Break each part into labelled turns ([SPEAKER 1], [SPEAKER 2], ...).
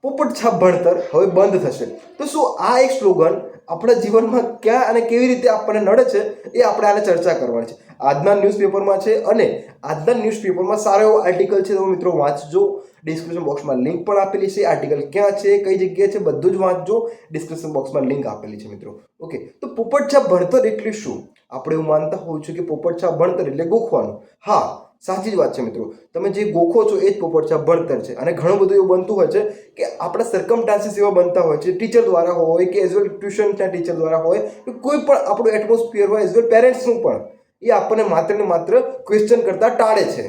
[SPEAKER 1] પોપટ છાપ ભણતર હવે બંધ થશે. તો શું આ એક સ્લોગન આપણા જીવનમાં ક્યાં અને કેવી રીતે આપણને નડે છે એ આપણે આને ચર્ચા કરવાની છે. આજના ન્યૂઝપેપરમાં છે અને આજના ન્યૂઝપેપરમાં સારો એવો આર્ટિકલ છે, તો મિત્રો વાંચજો. ડિસ્ક્રિપ્શન બોક્સમાં લિંક પણ આપેલી છે. આર્ટિકલ ક્યાં છે, કઈ જગ્યાએ છે, બધું જ વાંચજો. ડિસ્ક્રિપ્શન બોક્સમાં લિંક આપેલી છે મિત્રો. ઓકે, તો પોપટ છાપ ભણતર એટલે શું? આપણે એવું માનતા હોઈએ છીએ કે પોપટ છાપ ભણતર એટલે ગોખવાનું. હા, સાચી જ વાત છે મિત્રો. તમે જે ગોખો છો એ જ પોપટ છાપ ભણતર છે. અને ઘણું બધું એવું બનતું હોય છે કે આપણા સરકમસ્ટાન્સીસ એવા બનતા હોય છે, ટીચર દ્વારા હોય કે એઝ વેલ ટ્યુશનના ટીચર દ્વારા હોય કે કોઈ પણ આપણું એટમોસ્ફિયર હોય, એઝ વેલ પેરેન્ટ્સનું પણ, એ આપણને માત્ર ને માત્ર ક્વેશ્ચન કરતા ટાળે છે.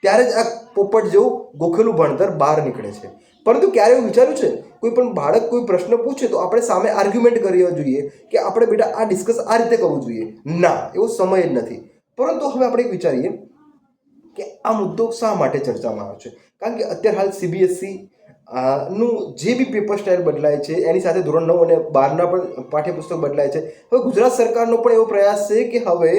[SPEAKER 1] ત્યારે જ આ પોપટ જેવું ગોખેલું ભણતર બહાર નીકળે છે. પરંતુ ક્યારે એવું વિચાર્યું છે, કોઈ પણ બાળક કોઈ પ્રશ્ન પૂછે તો આપણે સામે આર્ગ્યુમેન્ટ કરી જોઈએ કે આપણે બેટા આ ડિસ્કસ આ રીતે કરવું જોઈએ? ના, એવો સમય જ નથી. પરંતુ હવે આપણે વિચારીએ કે આ મુદ્દો શા માટે ચર્ચામાં આવ્યો છે. કારણ કે અત્યારે હાલ સીબીએસઈ નું જે બી પેપર સ્ટાઇલ બદલાય છે, એની સાથે ધોરણ 9 અને 12ના પણ પાઠ્યપુસ્તક બદલાય છે. હવે ગુજરાત સરકારનો પણ એવો પ્રયાસ છે કે હવે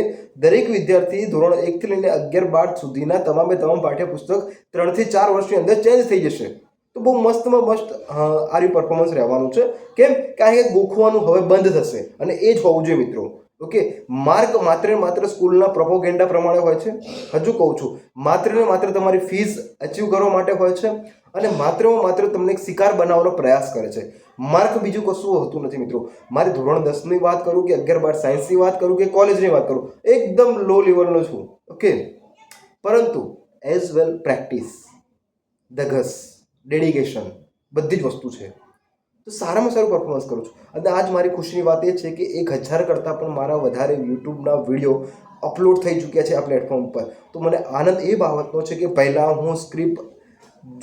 [SPEAKER 1] દરેક વિદ્યાર્થી ધોરણ 1 થી લઈને 11-12 સુધીના તમામે તમામ પાઠ્યપુસ્તક 3 થી 4 વર્ષની અંદર ચેન્જ થઈ જશે. તો બહુ મસ્તમાં મસ્ત આરી પરફોર્મન્સ રહેવાનું છે. કેમ? કારણ કે ગોખવાનું હવે બંધ થશે અને એ જ હોવું જોઈએ મિત્રો. ઓકે, માર્ક માત્ર ને માત્ર સ્કૂલના પ્રોપોગેન્ડા પ્રમાણે હોય છે. હજુ કહું છું, માત્ર ને માત્ર તમારી ફીસ અચીવ કરવા માટે હોય છે અને માત્ર તમને એક શિકાર બનાવવાનો પ્રયાસ કરે છે. માર્ક બીજું કશું હોતું નથી મિત્રો. મારે ધોરણ 10ની વાત કરું કે 11-12 સાયન્સની વાત કરું કે કોલેજની વાત કરું, એકદમ લો લેવલનો છું. ઓકે, પરંતુ એઝ વેલ પ્રેક્ટિસ, ધગસ, ડેડિકેશન બધી જ વસ્તુ છે. તો સારામાં સારું પરફોર્મન્સ કરું છું. અને આજ મારી ખુશીની વાત એ છે કે 1000 કરતાં પણ મારા વધારે યુટ્યુબના વિડીયો અપલોડ થઈ ચૂક્યા છે આ પ્લેટફોર્મ પર. તો મને આનંદ એ બાબતનો છે કે પહેલાં હું સ્ક્રિપ્ટ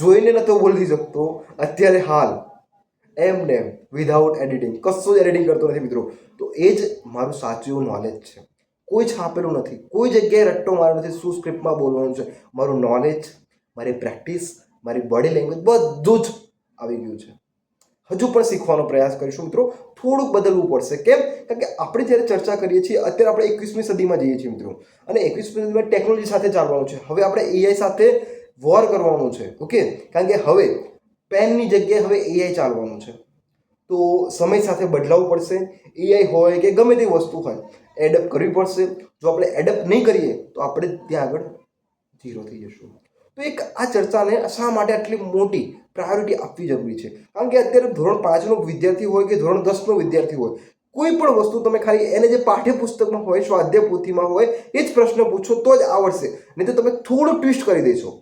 [SPEAKER 1] જોઈને નહોતો બોલી શકતો, અત્યારે હાલ એમને વિધાઉટ એડિટિંગ, કશું જ એડિટિંગ કરતો નથી મિત્રો. તો એ જ મારું સાચું એવું નોલેજ છે. કોઈ છાપેલું નથી, કોઈ જગ્યાએ રટ્ટો માર્યો નથી શું સ્ક્રિપ્ટમાં બોલવાનું છે. મારું નોલેજ, મારી પ્રેક્ટિસ, મારી બોડી લેંગ્વેજ બધું જ આવી ગયું છે. હજુ પણ શીખવાનો પ્રયાસ કરીશું મિત્રો. થોડુંક બદલવું પડશે. કેમ? કારણ કે આપણે જ્યારે ચર્ચા કરીએ છીએ અત્યારે આપણે 21મી સદીમાં જઈએ છીએ મિત્રો. અને 21મી સદીમાં ટેકનોલોજી સાથે ચાલવાનું છે. હવે આપણે એઆઈ સાથે વોર કરવાનું છે. ઓકે, કારણ કે હવે પેનની જગ્યાએ હવે એઆઈ ચાલવાનું છે. તો સમય સાથે બદલાવવું પડશે. એઆઈ હોય કે ગમે તે વસ્તુ હોય, એડપ્ટ કરવી પડશે. જો આપણે એડપ્ટ નહીં કરીએ તો આપણે ત્યાં આગળ ઝીરો થઈ જશું. તો એક આ ચર્ચાને શા માટે આટલી મોટી પ્રાયોરિટી આપવી જરૂરી છે? કારણ કે અત્યારે ધોરણ 5નો વિદ્યાર્થી હોય કે ધોરણ 10નો વિદ્યાર્થી હોય, કોઈ પણ વસ્તુ તમે ખાલી એને જે પાઠ્યપુસ્તકમાં હોય, સ્વાધ્યાય પોથીમાં હોય એ જ પ્રશ્ન પૂછો તો જ આવડશે. નહીં તો તમે થોડું ટ્વિસ્ટ કરી દેશો.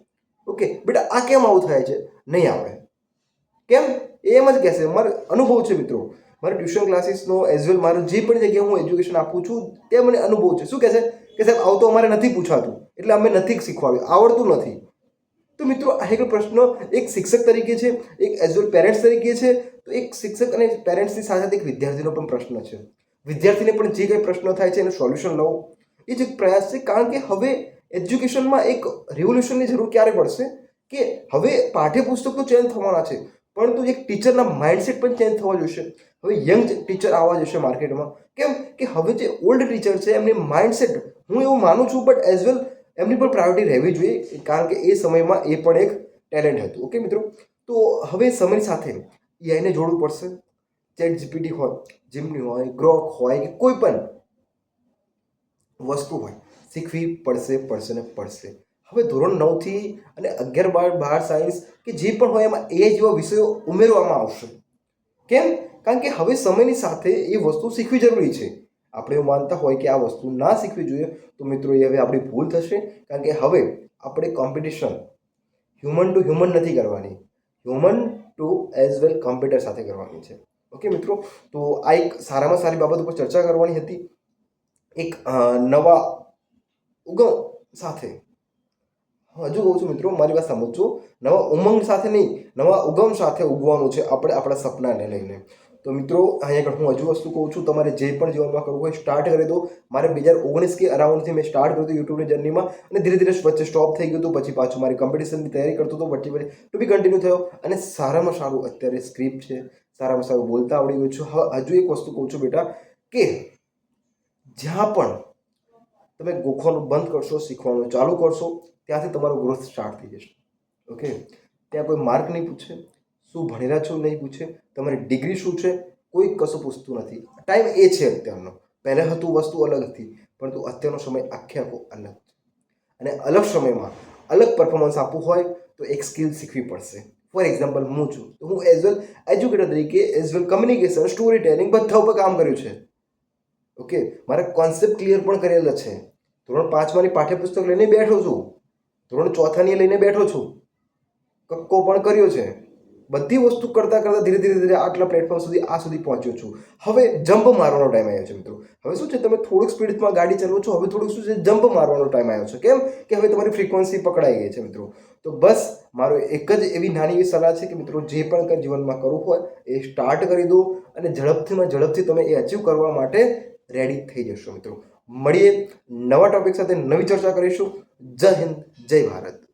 [SPEAKER 1] ઓકે બેટા આ કેમ આવું થાય છે, નહીં આવડે. કેમ? એમ જ કહેશે. મારો અનુભવ છે મિત્રો. મારે ટ્યુશન ક્લાસીસનો એઝ વેલ મારું જે પણ જગ્યાએ હું એજ્યુકેશન આપું છું તે મને અનુભવ છે. શું કહે છે કે સાહેબ આવું તો અમારે નથી પૂછાતું, એટલે અમે નથી શીખવાડ્યું, આવડતું નથી. તો મિત્રો આ એક પ્રશ્ન એક શિક્ષક તરીકે છે, એક એઝ વેલ પેરેન્ટ્સ તરીકે છે. તો એક શિક્ષક અને પેરેન્ટ્સની સાથે એક વિદ્યાર્થીનો પણ પ્રશ્ન છે. વિદ્યાર્થીને પણ જે કંઈ પ્રશ્ન થાય છે એનું સોલ્યુશન લાવો, એ જ એક પ્રયાસ છે. કારણ કે હવે એજ્યુકેશનમાં એક રિવોલ્યુશનની જરૂર ક્યારે પડશે કે હવે પાઠ્યપુસ્તક તો ચેન્જ થવાના છે, પરંતુ એક ટીચરના માઇન્ડસેટ પણ ચેન્જ થવા જોશે. હવે યંગ ટીચર આવવા જશે માર્કેટમાં. કેમ કે હવે જે ઓલ્ડ ટીચર છે એમની માઇન્ડસેટ, હું એવું માનું છું, બટ એઝ વેલ એમની પણ પ્રાયોરિટી રહેવી જોઈએ. કારણ કે એ સમયમાં એ પણ એક ટેલેન્ટ હતું. ઓકે મિત્રો, તો હવે સમય સાથે એઆઈને જોડવું પડશે. ચેટ જીપીટી હોય, જીમની હોય, ગ્રોક હોય કે કોઈ પણ વસ્તુ હોય, શીખવી પડશે ને પડશે. હવે ધોરણ 9 થી અને 11-12 સાયન્સ કે જે પણ હોય એમાં એઆઈ જેવા વિષયો ઉમેરવામાં આવશે. કેમ? કારણ કે હવે સમયની સાથે એ વસ્તુ શીખવી જરૂરી છે. આપણે એવું માનતા હોય કે આ વસ્તુ ના શીખવી જોઈએ તો મિત્રો એ હવે આપણી ભૂલ થશે. કારણ કે હવે આપણે કોમ્પિટિશન હ્યુમન ટુ હ્યુમન નથી કરવાની, human to as well computer સાથે કરવાની છે. ઓકે મિત્રો, તો આ એક સારામાં સારી બાબત ઉપર ચર્ચા કરવાની હતી. એક નવા ઉગમ સાથે, હજુ કહું છું મિત્રો, મારી વાત સમજજો, નવા ઉમંગ સાથે નહીં, નવા ઉગમ સાથે ઉગવાનું છે આપણે આપણા સપનાને લઈને. તો મિત્રો અહીંયા આગળ હું હજુ વસ્તુ કહું છું, તમારે જે પણ જીવનમાં કરવું હોય સ્ટાર્ટ કરી દો. મારે 2019 કે અરાઉન્ડથી મેં સ્ટાર્ટ કર્યું હતું યુટ્યુબની જર્નીમાં, અને ધીરે ધીરે વચ્ચે સ્ટોપ થઈ ગયું હતું. પછી પાછું મારી કોમ્પિટિશનની તૈયારી કરતો હતો, વચ્ચે ટુ બી કન્ટિન્યુ થયો. અને સારામાં સારું અત્યારે સ્ક્રિપ્ટ છે, સારામાં સારું બોલતા આવડી ગયું છું. હવે હજુ એક વસ્તુ કહું છું બેટા, કે જ્યાં પણ તમે ગોખવાનું બંધ કરશો, શીખવાનું ચાલુ કરશો, ત્યાંથી તમારો ગ્રોથ સ્ટાર્ટ થઈ જશે. ઓકે, ત્યાં કોઈ માર્ક નહીં પૂછે, શું ભણેલા છો નહીં પૂછે, તમારી ડિગ્રી શું છે, કોઈ કશું પૂછતું નથી. ટાઈમ એ છે અત્યારનો. પહેલાં હતું વસ્તુ અલગ હતી, પરંતુ અત્યારનો સમય આખે આખો અલગ છે. અને અલગ સમયમાં અલગ પરફોર્મન્સ આપવું હોય તો એક સ્કિલ શીખવી પડશે. ફોર એક્ઝામ્પલ હું છું તો હું એઝ વેલ એજ્યુકેટર તરીકે as well communication, story telling બધા ઉપર કામ કર્યું છે. ઓકે, મારા કોન્સેપ્ટ ક્લિયર પણ કરેલા છે. ધોરણ 5 પાઠ્યપુસ્તક લઈને બેઠો છું, ધોરણ 4 લઈને બેઠો છું, કક્કો પણ કર્યો છે. બધી વસ્તુ કરતાં કરતાં ધીરે ધીરે ધીરે આટલા પ્લેટફોર્મ સુધી સુધી પહોંચ્યો છું. હવે જમ્પ મારવાનો ટાઈમ આવ્યો છે મિત્રો. હવે શું છે, તમે થોડુંક સ્પીડમાં ગાડી ચલાવો છો, હવે થોડુંક શું છે, જમ્પ મારવાનો ટાઈમ આવ્યો છે. કેમ કે હવે તમારી ફ્રીક્વન્સી પકડાઈ ગઈ છે મિત્રો. તો બસ મારો એક જ એવી નાની એવી સલાહ છે કે મિત્રો, જે પણ કંઈ જીવનમાં કરવું હોય એ સ્ટાર્ટ કરી દો અને ઝડપથી તમે એ અચીવ કરવા માટે રેડી થઈ જશો મિત્રો. મળીએ નવા ટોપિક સાથે, નવી ચર્ચા કરીશું. જય હિન્દ, જય ભારત.